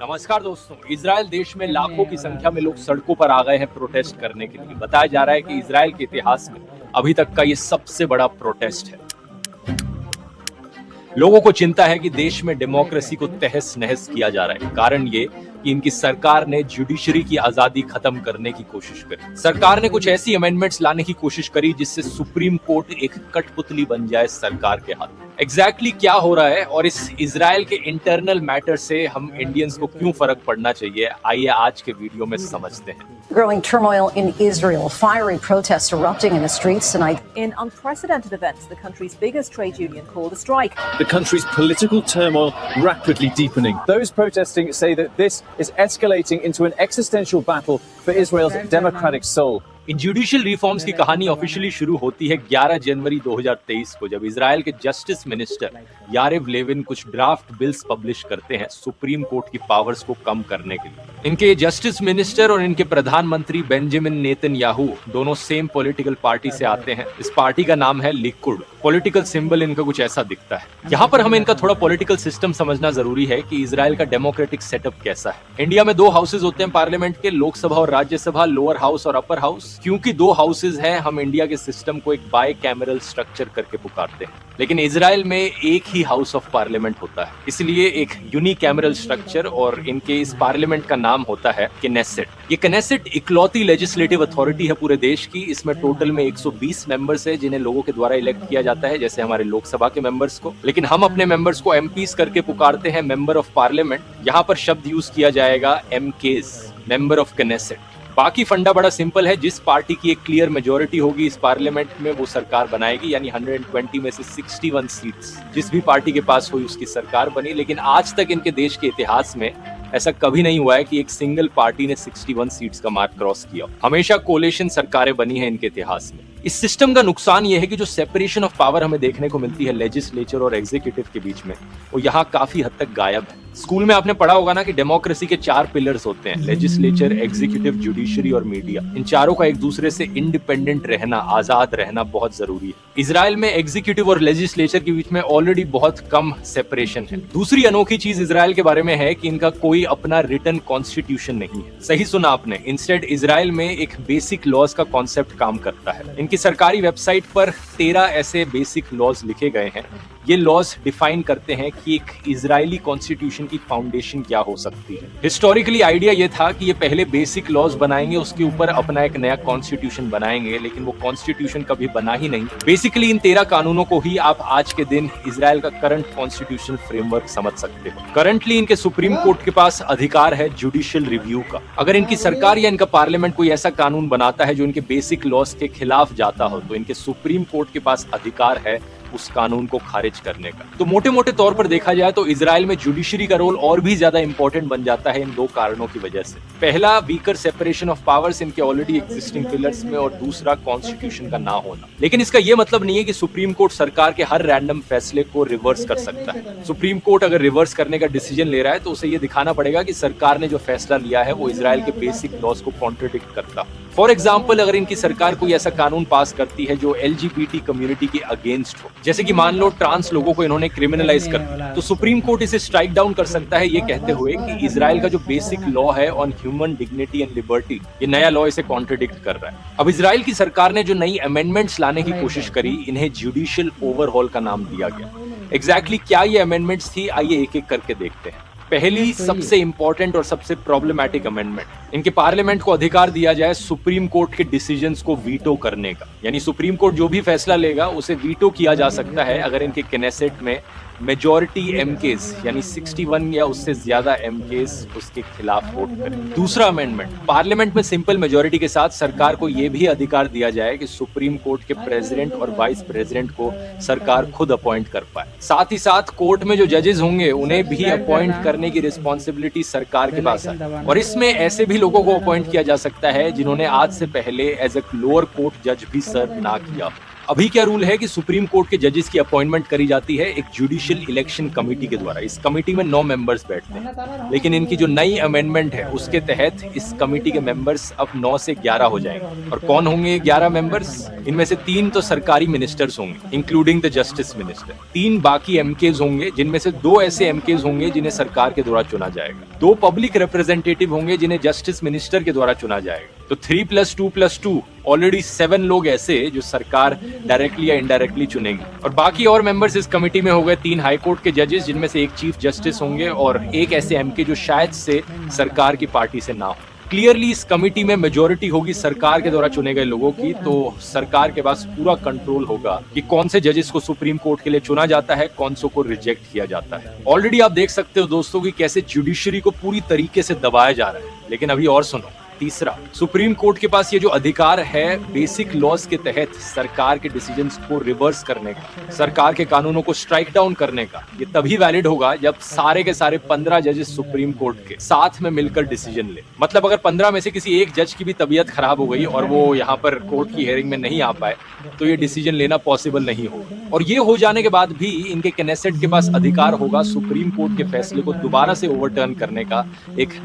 नमस्कार दोस्तों। इजराइल देश में लाखों की संख्या में लोग सड़कों पर आ गए हैं प्रोटेस्ट करने के लिए। बताया जा रहा है कि इजराइल के इतिहास में अभी तक का ये सबसे बड़ा प्रोटेस्ट है। लोगों को चिंता है कि देश में डेमोक्रेसी को तहस नहस किया जा रहा है। कारण ये कि इनकी सरकार ने जुडिशरी की आजादी खत्म करने की कोशिश करी। सरकार ने कुछ ऐसी अमेंडमेंट्स लाने की कोशिश करी जिससे सुप्रीम कोर्ट एक कठपुतली बन जाए सरकार के हाथ। एग्जैक्टली क्या हो रहा है और इस इजराइल के इंटरनल मैटर से हम इंडियंस को क्यों फर्क पड़ना चाहिए, आइए आज के वीडियो में समझते हैं। Growing turmoil in Israel, fiery protests erupting in the streets tonight. In unprecedented events, the country's biggest trade union called a strike. The country's political turmoil rapidly deepening. Those protesting say that this is escalating into an existential battle for Israel's democratic soul. In judicial reforms की कहानी officially शुरू होती है 11 जनवरी 2023 को, जब Israel के justice minister यारेव Lewin कुछ draft bills publish करते हैं सुप्रीम कोर्ट की पावर्स को कम करने के लिए। इनके जस्टिस मिनिस्टर और इनके प्रधानमंत्री बेंजामिन नेतन्याहू दोनों सेम पॉलिटिकल पार्टी से आते हैं। इस पार्टी का नाम है लिकुड। पॉलिटिकल सिंबल इनका कुछ ऐसा दिखता है। यहाँ पर हमें इनका थोड़ा पॉलिटिकल सिस्टम समझना जरूरी है कि इजराइल का डेमोक्रेटिक सेटअप कैसा है। इंडिया में 2 हाउसेज होते हैं पार्लियामेंट के, लोकसभा और राज्यसभा, लोअर हाउस और अपर हाउस। क्योंकि 2 हाउसेज हैं, हम इंडिया के सिस्टम को एक बाय कैमरल स्ट्रक्चर करके पुकारते हैं। लेकिन इजराइल में एक ही हाउस ऑफ पार्लियामेंट होता है, इसलिए एक यूनिकैमरल स्ट्रक्चर, और इनके इस पार्लियामेंट का नाम होता है किनेसेट। ये किनेसेट इकलौती लेजिस्लेटिव अथॉरिटी है पूरे देश की। इसमें टोटल में 120 मेंबर्स है जिन्हें लोगों के द्वारा इलेक्ट किया जाता है, जैसे हमारे लोकसभा के मेंबर्स को। लेकिन हम अपने मेंबर्स को एमपीज करके पुकारते हैं मेंबर ऑफ पार्लियामेंट। यहाँ पर शब्द यूज किया जाएगा एमकेज, मेंबर ऑफ किनेसेट। बाकी फंडा बड़ा सिंपल है, जिस पार्टी की एक क्लियर मेजोरिटी होगी इस पार्लियामेंट में वो सरकार बनाएगी, यानी 120 में से 61 सीट्स जिस भी पार्टी के पास हुई उसकी सरकार बनी। लेकिन आज तक इनके देश के इतिहास में ऐसा कभी नहीं हुआ है कि एक सिंगल पार्टी ने 61 सीट्स का मार्क क्रॉस किया। हमेशा कोलिशन सरकारें बनी है इनके इतिहास में। इस सिस्टम का नुकसान यह है कि जो सेपरेशन ऑफ पावर हमें देखने को मिलती है लेजिस्लेचर और एग्जीक्यूटिव के बीच में, वो यहाँ काफी हद तक गायब है। स्कूल में आपने पढ़ा होगा ना कि डेमोक्रेसी के 4 पिलर्स होते हैं, लेजिस्लेचर, एग्जीक्यूटिव, जुडिशरी और मीडिया। इन चारों का एक दूसरे से इंडिपेंडेंट रहना, आजाद रहना बहुत जरूरी है। इजराइल में एग्जीक्यूटिव और लेजिस्लेचर के बीच में ऑलरेडी बहुत कम सेपरेशन है। दूसरी अनोखी चीज इजराइल के बारे में है कि इनका कोई अपना रिटन कॉन्स्टिट्यूशन नहीं है। सही सुना आपने, इंस्टेड इजराइल में एक बेसिक लॉज का कॉन्सेप्ट काम करता है। इनकी सरकारी वेबसाइट पर 13 ऐसे बेसिक लॉज लिखे गए हैं। ये लॉज डिफाइन करते हैं कि एक इजरायली कॉन्स्टिट्यूशन की फाउंडेशन क्या हो सकती है। हिस्टोरिकली आइडिया ये था कि ये पहले बेसिक लॉज बनाएंगे, उसके ऊपर अपना एक नया कॉन्स्टिट्यूशन बनाएंगे, लेकिन वो कॉन्स्टिट्यूशन कभी बना ही नहीं। बेसिकली इन 13 कानूनों को ही आप आज के दिन इजराइल का करंट कॉन्स्टिट्यूशनल फ्रेमवर्क समझ सकते हो। करंटली इनके सुप्रीम कोर्ट के पास अधिकार है जुडिशियल रिव्यू का। अगर इनकी सरकार या इनका पार्लियामेंट कोई ऐसा कानून बनाता है जो इनके बेसिक लॉज के खिलाफ जाता हो, तो इनके सुप्रीम कोर्ट के पास अधिकार है उस कानून को खारिज करने का। तो मोटे मोटे तौर पर देखा जाए तो इजराइल में जुडिशरी का रोल और भी ज्यादा इंपॉर्टेंट बन जाता है इन 2 कारणों की वजह से। पहला, वीकर सेपरेशन ऑफ पावर्स इनके ऑलरेडी एग्जिस्टिंग पिलर्स में, और दूसरा, कॉन्स्टिट्यूशन का ना होना। लेकिन इसका यह मतलब नहीं है कि सुप्रीम कोर्ट सरकार के हर रैंडम फैसले को रिवर्स कर सकता है। सुप्रीम कोर्ट अगर रिवर्स करने का डिसीजन ले रहा है तो उसे ये दिखाना पड़ेगा कि सरकार ने जो फैसला लिया है वो इजराइल के बेसिक लॉज को कॉन्ट्रडिक्ट करता। फॉर एग्जाम्पल, अगर इनकी सरकार कोई ऐसा कानून पास करती है जो LGBT कम्युनिटी के अगेंस्ट हो, जैसे कि मान लो ट्रांस लोगों को इन्होंने क्रिमिनलाइज कर दिया, तो सुप्रीम कोर्ट इसे स्ट्राइक डाउन कर सकता है, ये कहते हुए कि इजराइल का जो बेसिक लॉ है on human dignity and liberty, ये नया लॉ इसे कॉन्ट्रडिक्ट कर रहा है। अब इजराइल की सरकार ने जो नई अमेंडमेंट्स लाने की कोशिश करी, इन्हें जुडिशियल ओवरहॉल का नाम दिया गया। एग्जैक्टली क्या ये अमेंडमेंट्स थी, आइए एक एक करके देखते हैं। पहली, सबसे इंपॉर्टेंट और सबसे प्रॉब्लमैटिक अमेंडमेंट, इनके पार्लियामेंट को अधिकार दिया जाए सुप्रीम कोर्ट के डिसीजंस को वीटो करने का। यानी सुप्रीम कोर्ट जो भी फैसला लेगा उसे वीटो किया जा सकता है अगर इनके किनेसेट में मेजॉरिटी एमकेस यानी 61 या उससे ज्यादा एमकेस उसके खिलाफ वोट करें। दूसरा अमेंडमेंट, पार्लियामेंट में सिंपल मेजॉरिटी के साथ सरकार को यह भी अधिकार दिया जाए कि सुप्रीम कोर्ट के प्रेसिडेंट और वाइस प्रेसिडेंट को सरकार खुद अपॉइंट कर पाए। साथ ही साथ कोर्ट में जो जजेस होंगे उन्हें भी अपॉइंट करने की रिस्पॉन्सिबिलिटी सरकार के पास है, और इसमें ऐसे भी लोगों को अपॉइंट किया जा सकता है जिन्होंने आज से पहले एज ए लोअर कोर्ट जज भी सर्व ना किया। अभी क्या रूल है कि सुप्रीम कोर्ट के जजेस की अपॉइंटमेंट करी जाती है एक जुडिशियल इलेक्शन कमेटी के द्वारा। इस कमेटी में 9 मेंबर्स बैठते हैं, लेकिन इनकी जो नई अमेंडमेंट है उसके तहत इस कमेटी के मेंबर्स अब 9 से 11 हो जाएंगे। और कौन होंगे 11 मेंबर्स? इनमें से 3 तो सरकारी मिनिस्टर्स होंगे, इंक्लूडिंग द जस्टिस मिनिस्टर। 3 बाकी एमकेज होंगे, जिनमें से 2 ऐसे एमकेज होंगे जिन्हें सरकार के द्वारा चुना जाएगा। 2 पब्लिक रिप्रेजेंटेटिव होंगे जिन्हें जस्टिस मिनिस्टर के द्वारा चुना जाएगा। तो 3 + 2 + 2 ऑलरेडी 7 लोग ऐसे जो सरकार डायरेक्टली या इनडायरेक्टली चुनेगी। और बाकी और मेंबर्स इस कमेटी में हो गए 3 हाई कोर्ट के जजेस, जिनमें से 1 चीफ जस्टिस होंगे और 1 ऐसे एमके जो शायद से सरकार की पार्टी से ना हो। क्लियरली इस कमेटी में मेजोरिटी होगी सरकार के द्वारा चुने गए लोगों की, तो सरकार के पास पूरा कंट्रोल होगा कि कौन से जजेस को सुप्रीम कोर्ट के लिए चुना जाता है, कौन सो को रिजेक्ट किया जाता है। ऑलरेडी आप देख सकते हो दोस्तों कि कैसे जुडिशरी को पूरी तरीके से दबाया जा रहा है। लेकिन अभी और सुनो। तीसरा, सुप्रीम कोर्ट के पास ये जो अधिकार है बेसिक लॉज के तहत सरकार के डिसीजंस को रिवर्स करने का, सरकार के कानूनों को स्ट्राइक डाउन करने का, ये तभी वैलिड होगा जब सारे के सारे 15 जजेस सुप्रीम कोर्ट के साथ में मिलकर डिसीजन ले। मतलब अगर 15 में से किसी एक जज की भी तबीयत खराब हो गई और वो यहाँ पर कोर्ट की हियरिंग में नहीं आ पाए, तो ये डिसीजन लेना पॉसिबल नहीं होगा। और ये हो जाने के बाद भी इनके कैनेसेट के पास अधिकार होगा सुप्रीम कोर्ट के फैसले को दोबारा से ओवरटर्न करने का, एक